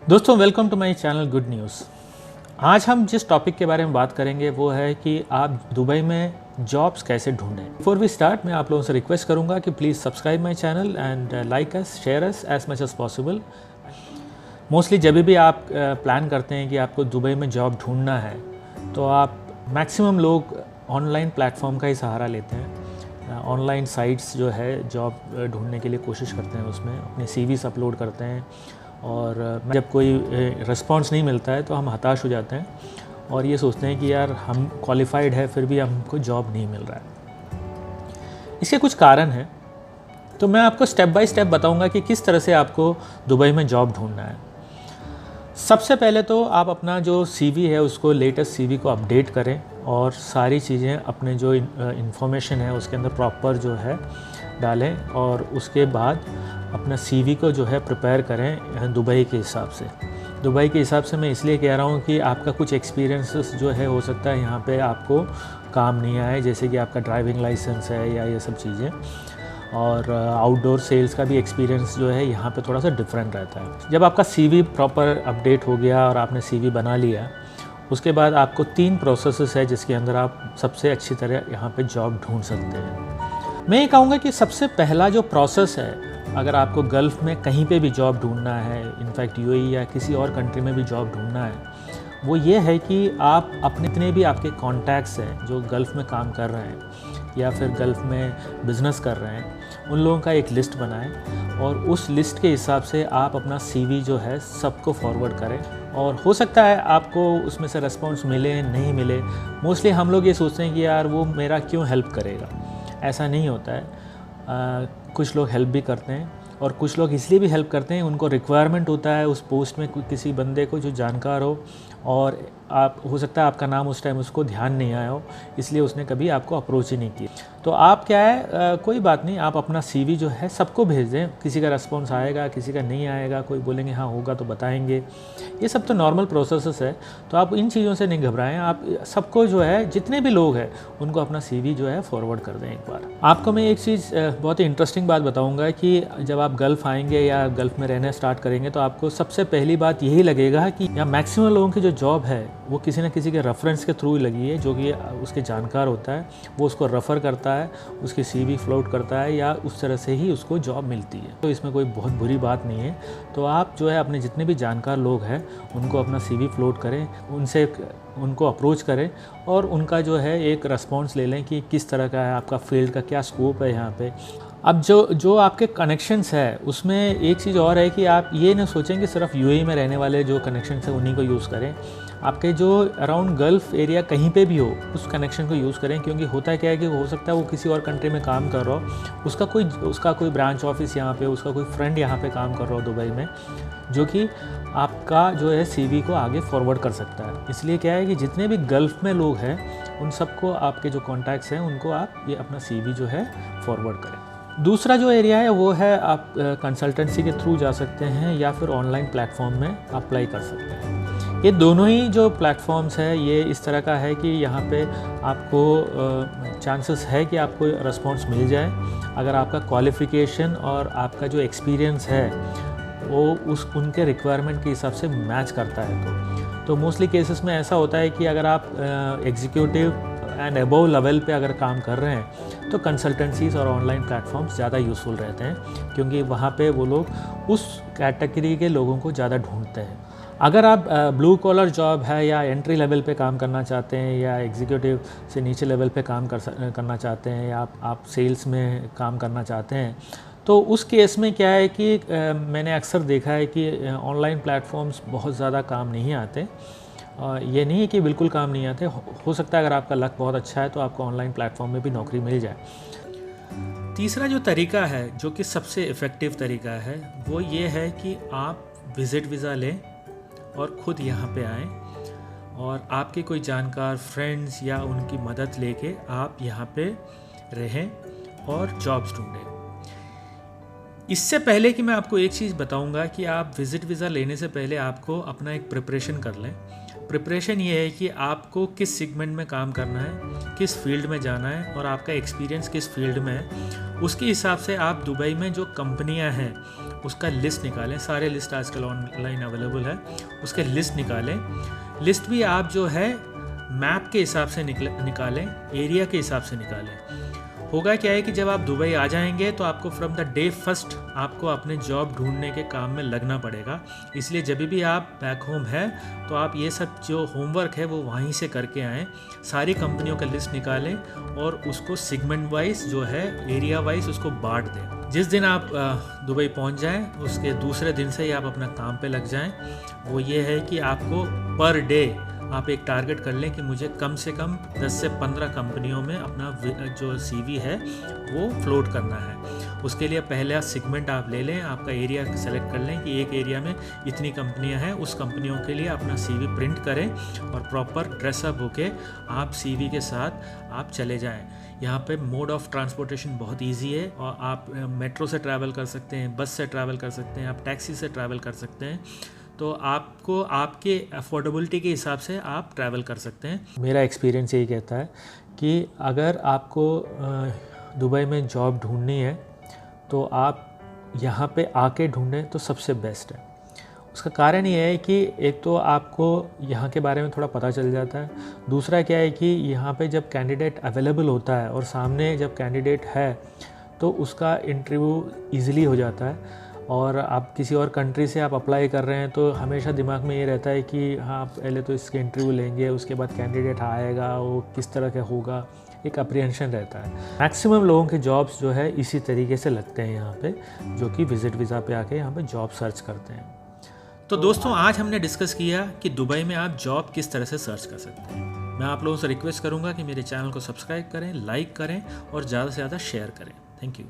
दोस्तों welcome to my channel good news. आज हम जिस टॉपिक के बारे में बात करेंगे वो है कि आप दुबई में जॉब्स कैसे ढूंढें। बिफोर वी स्टार्ट मैं आप लोगों से रिक्वेस्ट करूंगा कि please subscribe my channel and like us, share us as much as possible. Mostly जब भी आप प्लान करते हैं कि आपको दुबई में जॉब ढूंढना है तो आप मैक्सिमम लोग ऑनलाइन प्लेटफॉर्म का ही सहारा लेते हैं। ऑनलाइन साइट्स जो है जॉब ढूंढने के लिए कोशिश करते हैं, उसमें अपने सीवीज़ अपलोड करते हैं और जब कोई रिस्पांस नहीं मिलता है तो हम हताश हो जाते हैं और ये सोचते हैं कि यार हम क्वालिफाइड है फिर भी हमको जॉब नहीं मिल रहा है। इसके कुछ कारण हैं, तो मैं आपको स्टेप बाय स्टेप बताऊंगा कि किस तरह से आपको दुबई में जॉब ढूंढना है। सबसे पहले तो आप अपना जो सीवी है उसको, लेटेस्ट सीवी को अपडेट करें और सारी चीज़ें अपने जो इन्फॉर्मेशन है उसके अंदर प्रॉपर जो है डालें और उसके बाद अपना सीवी को जो है प्रिपेयर करें दुबई के हिसाब से। दुबई के हिसाब से मैं इसलिए कह रहा हूँ कि आपका कुछ एक्सपीरियंसेस जो है हो सकता है यहाँ पे आपको काम नहीं आए, जैसे कि आपका ड्राइविंग लाइसेंस है या ये सब चीज़ें, और आउटडोर सेल्स का भी एक्सपीरियंस जो है यहाँ पे थोड़ा सा डिफरेंट रहता है। जब आपका सीवी प्रॉपर अपडेट हो गया और आपने सीवी बना लिया, उसके बाद आपको 3 प्रोसेसेस है जिसके अंदर आप सबसे अच्छी तरह यहाँ पे जॉब ढूंढ सकते हैं। मैं ये कहूँगा कि सबसे पहला जो प्रोसेस है, अगर आपको गल्फ़ में कहीं पे भी जॉब ढूंढना है, इनफैक्ट यूएई या किसी और कंट्री में भी जॉब ढूंढना है, वो ये है कि आप अपने जितने भी आपके कॉन्टैक्ट्स हैं जो गल्फ़ में काम कर रहे हैं या फिर गल्फ़ में बिज़नेस कर रहे हैं, उन लोगों का एक लिस्ट बनाएं और उस लिस्ट के हिसाब से आप अपना सीवी जो है सबको फॉरवर्ड करें। और हो सकता है आपको उसमें से रिस्पॉन्स मिले नहीं मिले। मोस्टली हम लोग ये सोचते हैं कि यार वो मेरा क्यों हेल्प करेगा, ऐसा नहीं होता है। कुछ लोग हेल्प भी करते हैं और कुछ लोग इसलिए भी हेल्प करते हैं, उनको रिक्वायरमेंट होता है उस पोस्ट में किसी बंदे को जो जानकार हो, और आप हो सकता है आपका नाम उस टाइम उसको ध्यान नहीं आया हो, इसलिए उसने कभी आपको अप्रोच ही नहीं किया। तो आप क्या है, कोई बात नहीं, आप अपना सीवी जो है सबको भेज दें। किसी का रिस्पॉन्स आएगा, किसी का नहीं आएगा, कोई बोलेंगे हाँ होगा तो बताएंगे, ये सब तो नॉर्मल प्रोसेस है। तो आप इन चीज़ों से नहीं घबराएं, आप सबको जो है जितने भी लोग हैं उनको अपना सीवी जो है फॉरवर्ड कर दें एक बार। आपको मैं एक चीज़ बहुत ही इंटरेस्टिंग बात बताऊँगा कि जब आप गल्फ़ आएंगे या गल्फ़ में रहना स्टार्ट करेंगे तो आपको सबसे पहली बात यही लगेगा कि यहाँ मैक्सिमम लोगों की जो जॉब है वो किसी न किसी के रेफरेंस के थ्रू लगी है, जो कि उसके जानकार होता है, वो उसको रेफ़र करता है, उसकी सीवी फ्लोट करता है या उस तरह से ही उसको जॉब मिलती है। तो इसमें कोई बहुत बुरी बात नहीं है। तो आप जो है अपने जितने भी जानकार लोग हैं उनको अपना सीवी फ्लोट करें, उनको अप्रोच करें और उनका जो है एक रिस्पॉन्स ले लें कि किस तरह का है, आपका फील्ड का क्या स्कोप है यहाँ पे। अब जो आपके कनेक्शंस है उसमें एक चीज़ और है कि आप ये ना सोचें कि सिर्फ यूएई में रहने वाले जो कनेक्शंस हैं उन्हीं को यूज़ करें। आपके जो अराउंड गल्फ़ एरिया कहीं पे भी हो उस कनेक्शन को यूज़ करें, क्योंकि होता क्या है कि हो सकता है वो किसी और कंट्री में काम कर रहा हो, उसका कोई ब्रांच ऑफिस यहाँ पे, उसका कोई फ्रेंड यहाँ पे काम कर रहा हो दुबई में, जो कि आपका जो है सीवी को आगे फॉरवर्ड कर सकता है। इसलिए क्या है कि जितने भी गल्फ़ में लोग हैं उन सबको, आपके जो कॉन्टैक्ट्स हैं उनको आप ये अपना सीवी जो है फॉरवर्ड करें। दूसरा जो एरिया है वो है आप कंसल्टेंसी के थ्रू जा सकते हैं या फिर ऑनलाइन प्लेटफॉर्म में अप्लाई कर सकते हैं। ये दोनों ही जो प्लेटफॉर्म्स है ये इस तरह का है कि यहाँ पे आपको चांसेस है कि आपको रिस्पॉन्स मिल जाए अगर आपका क्वालिफ़िकेशन और आपका जो एक्सपीरियंस है वो उनके रिक्वायरमेंट के हिसाब से मैच करता है। तो मोस्टली केसेस में ऐसा होता है कि अगर आप एग्जीक्यूटिव एंड अबव लेवल पे अगर काम कर रहे हैं तो कंसल्टेंसीज़ और ऑनलाइन प्लेटफॉर्म्स ज़्यादा यूज़फुल रहते हैं, क्योंकि वहाँ पे वो लोग उस कैटेगरी के लोगों को ज़्यादा ढूंढते हैं। अगर आप ब्लू कॉलर जॉब है या एंट्री लेवल पे काम करना चाहते हैं या एग्जीक्यूटिव से नीचे लेवल पे काम करना चाहते हैं या आप सेल्स में काम करना चाहते हैं, तो उस केस में क्या है कि मैंने अक्सर देखा है कि ऑनलाइन प्लेटफॉर्म्स बहुत ज़्यादा काम नहीं आते। ये नहीं है कि बिल्कुल काम नहीं आते, हो सकता है अगर आपका लक बहुत अच्छा है तो आपको ऑनलाइन प्लेटफॉर्म में भी नौकरी मिल जाए। तीसरा जो तरीका है जो कि सबसे इफ़ेक्टिव तरीका है वो ये है कि आप विज़िट वीज़ा लें और ख़ुद यहाँ पे आएँ और आपके कोई जानकार फ्रेंड्स या उनकी मदद लेके आप यहाँ पे रहें और जॉब्स ढूंढें। इससे पहले कि मैं आपको एक चीज़ बताऊंगा कि आप विज़िट वीज़ा लेने से पहले आपको अपना एक प्रिपरेशन कर लें। प्रिपरेशन ये है कि आपको किस सेगमेंट में काम करना है, किस फील्ड में जाना है और आपका एक्सपीरियंस किस फील्ड में है। उसके हिसाब से आप दुबई में जो कंपनियां हैं उसका लिस्ट निकालें। सारे लिस्ट आजकल ऑनलाइन अवेलेबल है, उसके लिस्ट निकालें। लिस्ट भी आप जो है मैप के हिसाब से निकालें, एरिया के हिसाब से निकालें। होगा क्या है कि जब आप दुबई आ जाएंगे तो आपको फ्रॉम द डे फर्स्ट आपको अपने जॉब ढूंढने के काम में लगना पड़ेगा। इसलिए जब भी आप बैक होम है तो आप ये सब जो होमवर्क है वो वहीं से करके आएँ। सारी कंपनियों का लिस्ट निकालें और उसको सेगमेंट वाइज जो है, एरिया वाइज उसको बांट दें। जिस दिन आप दुबई पहुंच जाएं उसके दूसरे दिन से ही आप अपना काम पे लग जाएं। वो ये है कि आपको पर डे आप एक टारगेट कर लें कि मुझे कम से कम 10 से 15 कंपनियों में अपना जो सीवी है वो फ्लोट करना है। उसके लिए पहला सेगमेंट आप ले लें, आपका एरिया सेलेक्ट कर लें कि एक एरिया में इतनी कंपनियां हैं, उस कंपनियों के लिए अपना सीवी प्रिंट करें और प्रॉपर ड्रेसअप होके आप सीवी के साथ आप चले जाएं। यहाँ पे मोड ऑफ ट्रांसपोर्टेशन बहुत इजी है और आप मेट्रो से ट्रैवल कर सकते हैं, बस से ट्रैवल कर सकते हैं, आप टैक्सी से ट्रैवल कर सकते हैं। तो आपको आपके अफोर्डेबिलिटी के हिसाब से आप ट्रैवल कर सकते हैं। मेरा एक्सपीरियंस यही कहता है कि अगर आपको दुबई में जॉब ढूंढनी है तो आप यहाँ पे आके ढूंढें तो सबसे बेस्ट है। उसका कारण ये है कि एक तो आपको यहाँ के बारे में थोड़ा पता चल जाता है, दूसरा क्या है कि यहाँ पे जब कैंडिडेट अवेलेबल होता है और सामने जब कैंडिडेट है तो उसका इंटरव्यू ईज़िली हो जाता है। और आप किसी और कंट्री से आप अप्लाई कर रहे हैं तो हमेशा दिमाग में ये रहता है कि हाँ पहले तो इसके इंटरव्यू लेंगे, उसके बाद कैंडिडेट आएगा, वो किस तरह का होगा, एक अप्रीहेंशन रहता है। मैक्सिमम लोगों के जॉब्स जो है इसी तरीके से लगते हैं यहाँ पे, जो कि विजिट वीज़ा पे आके यहाँ पे जॉब सर्च करते हैं। तो दोस्तों आज हमने डिस्कस किया कि दुबई में आप जॉब किस तरह से सर्च कर सकते हैं। मैं आप लोगों से रिक्वेस्ट करूँगा कि मेरे चैनल को सब्सक्राइब करें, लाइक करें और ज़्यादा से ज़्यादा शेयर करें। Thank you.